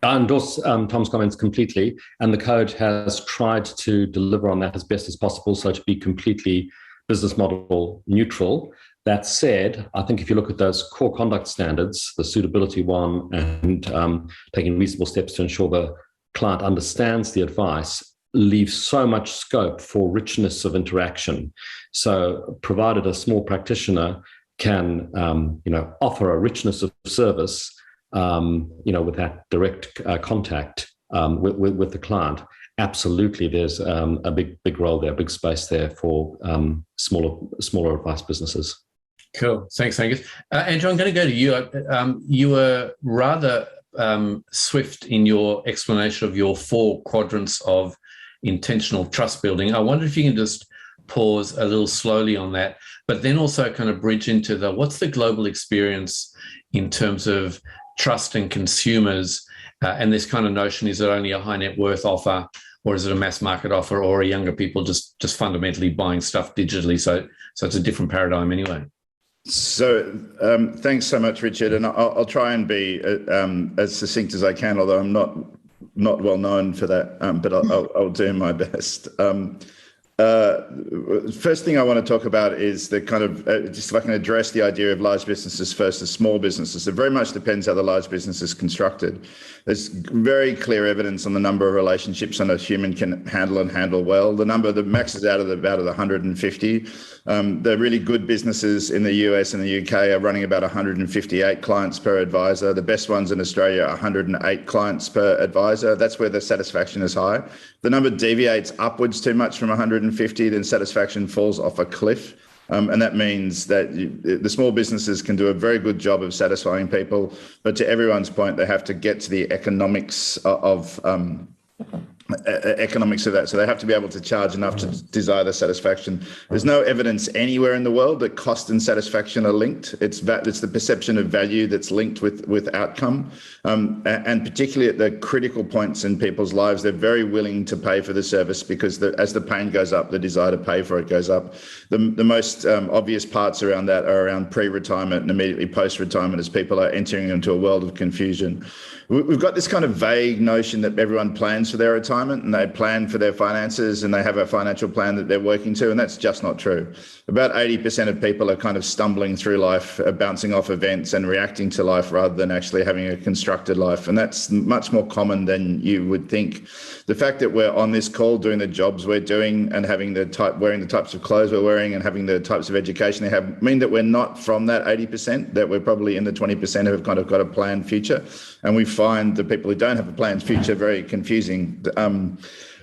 I endorse Tom's comments completely, and the code has tried to deliver on that as best as possible, so to be completely business model neutral. That said, I think if you look at those core conduct standards, the suitability one and taking reasonable steps to ensure the client understands the advice, leaves so much scope for richness of interaction. So provided a small practitioner can offer a richness of service with that direct contact with the client, absolutely there's a big role there, a big space there for smaller advice businesses. Cool. Thanks, Angus. Andrew, I'm going to go to you. You were rather swift in your explanation of your 4 quadrants of intentional trust building. I wonder if you can just pause a little slowly on that, but then also kind of bridge into what's the global experience in terms of trust and consumers, and this kind of notion, is it only a high net worth offer, or is it a mass market offer, or are younger people just fundamentally buying stuff digitally? So it's a different paradigm anyway. So thanks so much, Richard, and I'll try and be as succinct as I can, although I'm not well known for that, but I'll do my best. First thing I want to talk about is the kind of, just if I can address the idea of large businesses versus small businesses. It very much depends how the large business is constructed. There's very clear evidence on the number of relationships that a human can handle well. The number that maxes out at about 150. The really good businesses in the US and the UK are running about 158 clients per advisor. The best ones in Australia are 108 clients per advisor. That's where the satisfaction is high. The number deviates upwards too much from 150, then satisfaction falls off a cliff. And that means that the small businesses can do a very good job of satisfying people, but to everyone's point, they have to get to the economics of that. So they have to be able to charge enough to desire the satisfaction. There's no evidence anywhere in the world that cost and satisfaction are linked. It's the perception of value that's linked with outcome. And particularly at the critical points in people's lives, they're very willing to pay for the service because as the pain goes up, the desire to pay for it goes up. The most obvious parts around that are around pre-retirement and immediately post-retirement, as people are entering into a world of confusion. We've got this kind of vague notion that everyone plans for their retirement and they plan for their finances and they have a financial plan that they're working to, and that's just not true. About 80% of people are kind of stumbling through life, bouncing off events and reacting to life rather than actually having a constructed life, and that's much more common than you would think. The fact that we're on this call doing the jobs we're doing and having wearing the types of clothes we're wearing and having the types of education they have mean that we're not from that 80%, that we're probably in the 20% who have kind of got a planned future, and we find the people who don't have a planned future very confusing.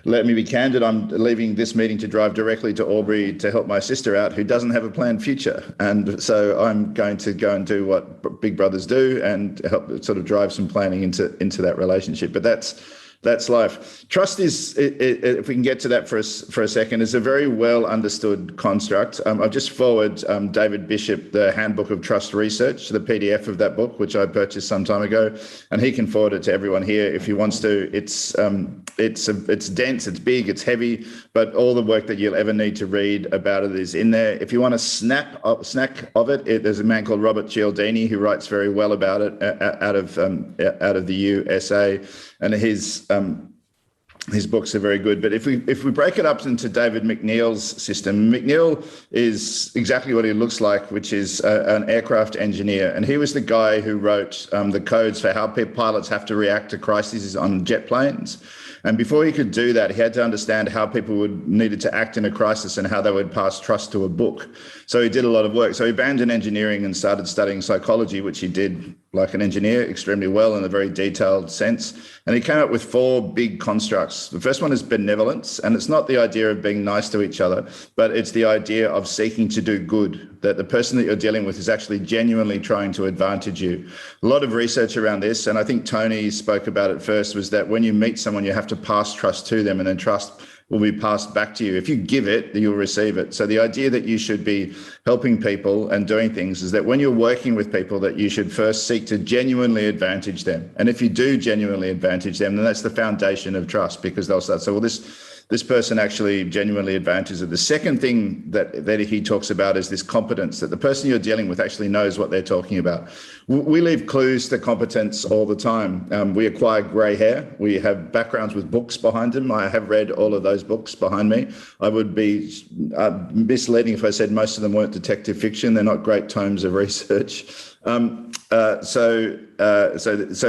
let me be candid. I'm leaving this meeting to drive directly to Albury to help my sister out, who doesn't have a planned future. And so I'm going to go and do what big brothers do and help sort of drive some planning into that relationship. But that's life. Trust is, if we can get to that for a second, is a very well understood construct. I'll just forward David Bishop, the Handbook of Trust Research, the PDF of that book, which I purchased some time ago, and he can forward it to everyone here if he wants to. It's dense, it's big, it's heavy, but all the work that you'll ever need to read about it is in there. If you want a snack of it, there's a man called Robert Cialdini who writes very well about it out of the USA, and his books are very good. But if we break it up into David McNeil's system, McNeil is exactly what he looks like, which is an aircraft engineer. And he was the guy who wrote the codes for how pilots have to react to crises on jet planes. And before he could do that, he had to understand how people needed to act in a crisis and how they would pass trust to a book. So he did a lot of work. So he abandoned engineering and started studying psychology, which he did like an engineer extremely well in a very detailed sense. And he came up with 4 big constructs. The first one is benevolence. And it's not the idea of being nice to each other, but it's the idea of seeking to do good, that the person that you're dealing with is actually genuinely trying to advantage you. A lot of research around this, and I think Tony spoke about it first, was that when you meet someone, you have to pass trust to them, and then trust will be passed back to you. If you give it, you'll receive it. So the idea that you should be helping people and doing things is that when you're working with people, that you should first seek to genuinely advantage them. And if you do genuinely advantage them, then that's the foundation of trust, because they'll start, so, well, this person actually genuinely advantages it. The second thing that he talks about is this competence, that the person you're dealing with actually knows what they're talking about. We leave clues to competence all the time. We acquire grey hair. We have backgrounds with books behind them. I have read all of those books behind me. I would be misleading if I said most of them weren't detective fiction. They're not great tomes of research. So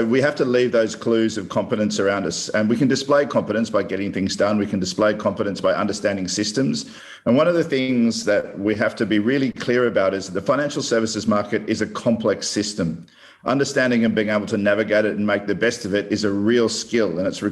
we have to leave those clues of competence around us, and we can display competence by getting things done. We can display competence by understanding systems. And one of the things that we have to be really clear about is that the financial services market is a complex system. Understanding and being able to navigate it and make the best of it is a real skill, and it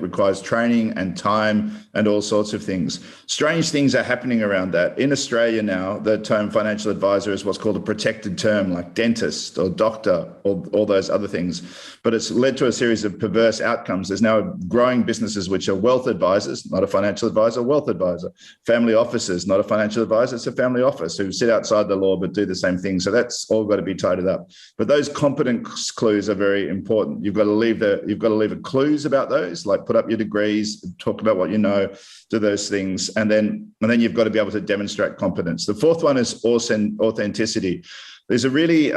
requires training and time and all sorts of things. Strange things are happening around that. In Australia now, the term financial advisor is what's called a protected term, like dentist or doctor or all those other things. But it's led to a series of perverse outcomes. There's now growing businesses which are wealth advisors, not a financial advisor, wealth advisor. Family offices, not a financial advisor, it's a family office who sit outside the law but do the same thing. So that's all got to be tidied up. But those competence clues are very important. You've got to leave clues about those, like put up your degrees, talk about what you know, do those things, and then you've got to be able to demonstrate competence. The fourth one is authenticity. There's a really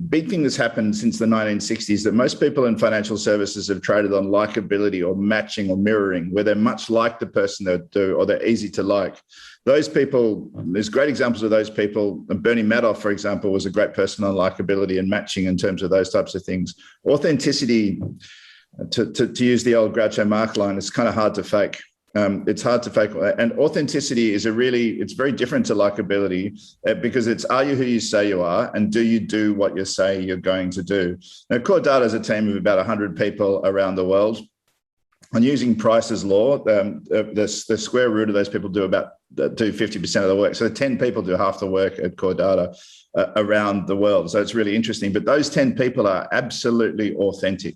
big thing that's happened since the 1960s, that most people in financial services have traded on likability or matching or mirroring, where they're much like the person they do, or they're easy to like. Those people, there's great examples of those people. Bernie Madoff, for example, was a great person on likability and matching in terms of those types of things. Authenticity, to use the old Groucho Marx line, it's kind of hard to fake. It's hard to fake. And authenticity is it's very different to likability, because it's, are you who you say you are, and do you do what you say you're going to do? Now, CoreData is a team of about 100 people around the world. And using Price's law, the square root of those people do 50% of the work. So 10 people do half the work at CoreData around the world. So it's really interesting. But those 10 people are absolutely authentic.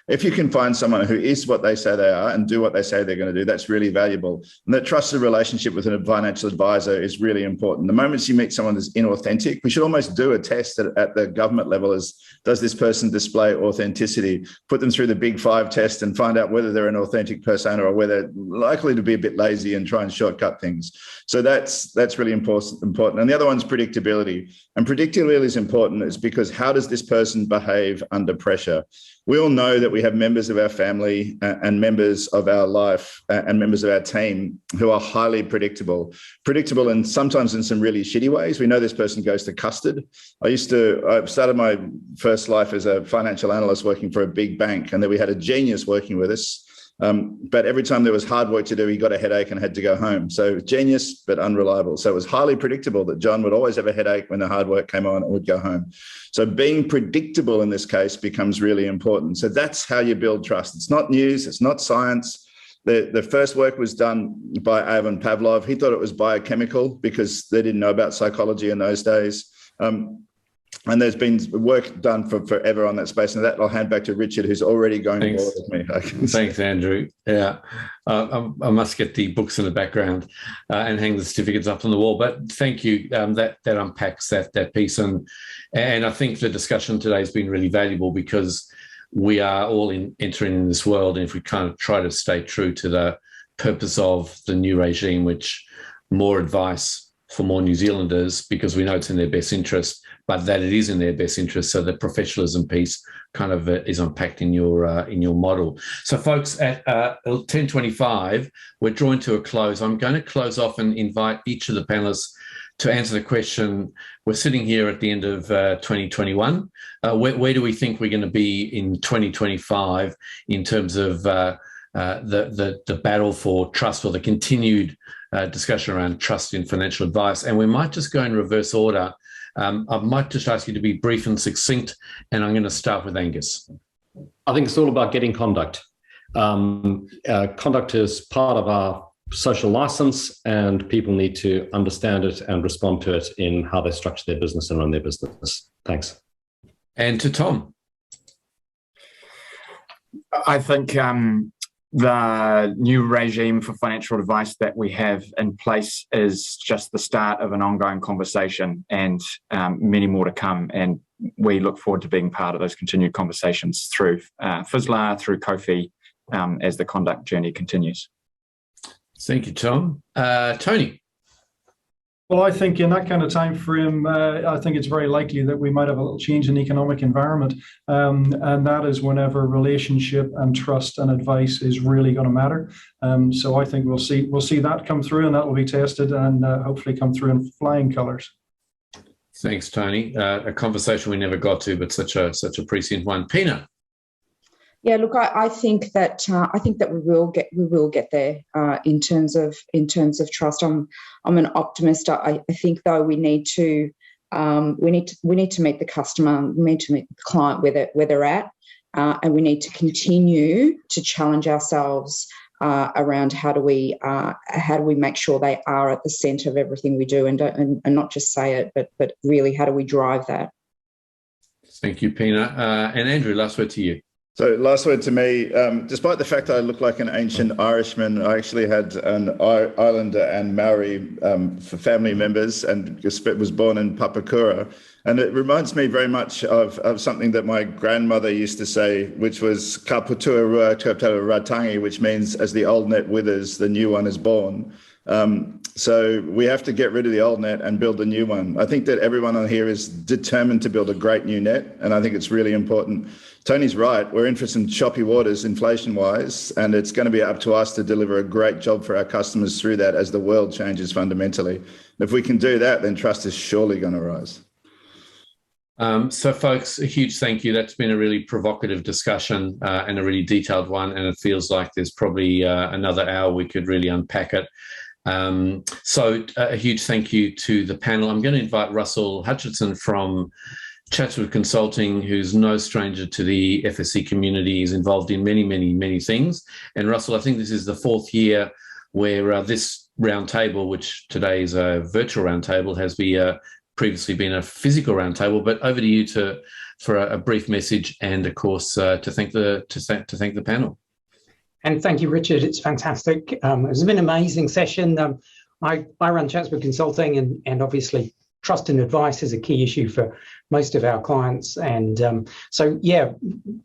If you can find someone who is what they say they are and do what they say they're going to do, that's really valuable. And that trusted relationship with a financial advisor is really important. The moments you meet someone that's inauthentic, we should almost do a test at the government level is, does this person display authenticity? Put them through the Big 5 test and find out whether they're an authentic persona or whether they're likely to be a bit lazy and try and shortcut things. So that's really important. And the other one's predictability. And predictability is important is because how does this person behave under pressure? We all know that we have members of our family and members of our life and members of our team who are highly predictable and sometimes in some really shitty ways. We know this person goes to custard. I started my first life as a financial analyst working for a big bank, and then we had a genius working with us. But every time there was hard work to do, he got a headache and had to go home. So genius, but unreliable. So it was highly predictable that John would always have a headache when the hard work came on and would go home. So being predictable in this case becomes really important. So that's how you build trust. It's not news. It's not science. The first work was done by Ivan Pavlov. He thought it was biochemical because they didn't know about psychology in those days. And there's been work done for forever on that space. And that I'll hand back to Richard, who's already going to war with me. Thanks, Andrew. Yeah, I must get the books in the background and hang the certificates up on the wall. But thank you. That unpacks that piece. And I think the discussion today has been really valuable because we are all entering in this world. And if we kind of try to stay true to the purpose of the new regime, which more advice for more New Zealanders, because we know it's in their best interest, but that it is in their best interest. So the professionalism piece kind of is unpacked in your model. So folks, at 10:25, we're drawing to a close. I'm going to close off and invite each of the panelists to answer the question. We're sitting here at the end of 2021. Where do we think we're going to be in 2025 in terms of the battle for trust, or the continued discussion around trust in financial advice? And we might just go in reverse order. I might just ask you to be brief and succinct, and I'm going to start with Angus. I think it's all about getting conduct. Conduct is part of our social license, and people need to understand it and respond to it in how they structure their business and run their business. Thanks. And to Tom. I think the new regime for financial advice that we have in place is just the start of an ongoing conversation, and many more to come. And we look forward to being part of those continued conversations through FSLA, through Kofi, as the conduct journey continues. Thank you, Tom. Tony. Well, I think in that kind of time frame, I think it's very likely that we might have a little change in economic environment, and that is whenever relationship and trust and advice is really going to matter. So I think we'll see that come through, and that will be tested and hopefully come through in flying colours. Thanks, Tony. A conversation we never got to, but such a prescient one. Pina. Yeah, look, I think that we will get there in terms of trust. I'm an optimist. I think though we need to meet the customer, we need to meet the client where they're at, and we need to continue to challenge ourselves around how do we make sure they are at the centre of everything we do, and not just say it, but really how do we drive that? Thank you, Pina. And Andrew, last word to you. So last word to me, despite the fact that I look like an ancient Irishman, I actually had an Islander and Maori for family members, and was born in Papakura. And it reminds me very much of something that my grandmother used to say, which was ka putua rua tuaptara ratangi, which means as the old net withers, the new one is born. So we have to get rid of the old net and build a new one. I think that everyone on here is determined to build a great new net, and I think it's really important. Tony's right. We're in for some choppy waters inflation-wise, and it's going to be up to us to deliver a great job for our customers through that as the world changes fundamentally. If we can do that, then trust is surely going to rise. So, folks, a huge thank you. That's been a really provocative discussion and a really detailed one, and it feels like there's probably another hour we could really unpack it. So a huge thank you to the panel. I'm going to invite Russell Hutchinson from Chatswood Consulting, who's no stranger to the FSC community. He's involved in many, many, many things. And Russell, I think this is the fourth year where this roundtable, which today is a virtual roundtable, has previously been a physical roundtable. But over to you for a brief message, and of course to thank the panel. And thank you, Richard. It's fantastic. It's been an amazing session. I run Chatswood Consulting, and obviously trust and advice is a key issue for most of our clients. And so, yeah,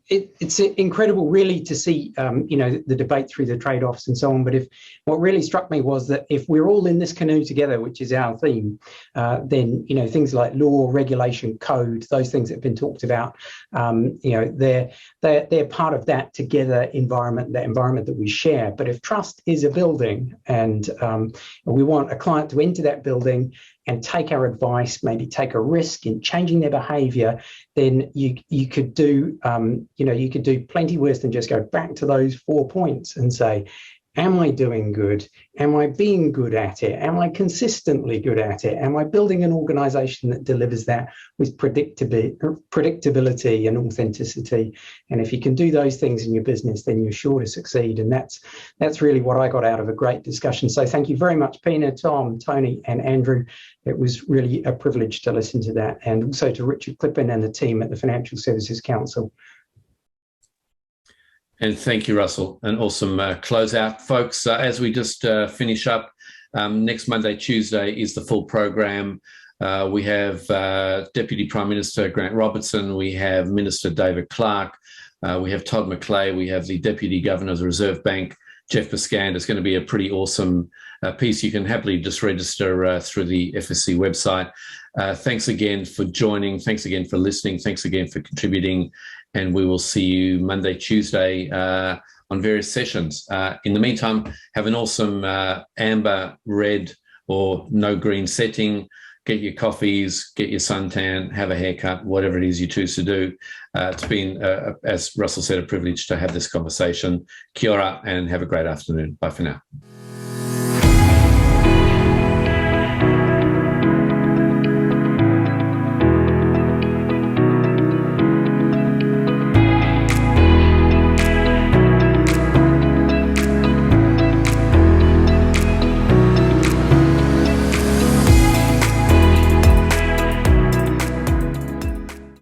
it's incredible really to see, the debate through the trade-offs and so on. But what really struck me was that if we're all in this canoe together, which is our theme, then, things like law, regulation, code, those things that have been talked about, they're part of that together environment, that environment that we share. But if trust is a building, and we want a client to enter that building and take our advice, maybe take a risk in changing their behaviour, then you could do plenty worse than just go back to those 4 points and say, Am I doing good? Am I being good at it? Am I consistently good at it? Am I building an organization that delivers that with predictability and authenticity? And if you can do those things in your business, then you're sure to succeed. And that's really what I got out of a great discussion. So thank you very much, Pina, Tom, Tony, and Andrew. It was really a privilege to listen to that. And also to Richard Klipin and the team at the Financial Services Council. And thank you, Russell. An awesome closeout, folks. As we just finish up, next Monday, Tuesday is the full program. We have Deputy Prime Minister Grant Robertson. We have Minister David Clark. We have Todd McClay. We have the Deputy Governor of the Reserve Bank, Jeff Biscand. It's going to be a pretty awesome piece. You can happily just register through the FSC website. Thanks again for joining. Thanks again for listening. Thanks again for contributing. And we will see you Monday, Tuesday on various sessions. In the meantime, have an awesome amber, red, or no green setting. Get your coffees, get your suntan, have a haircut, whatever it is you choose to do. It's been, as Russell said, a privilege to have this conversation. Kia ora and have a great afternoon. Bye for now.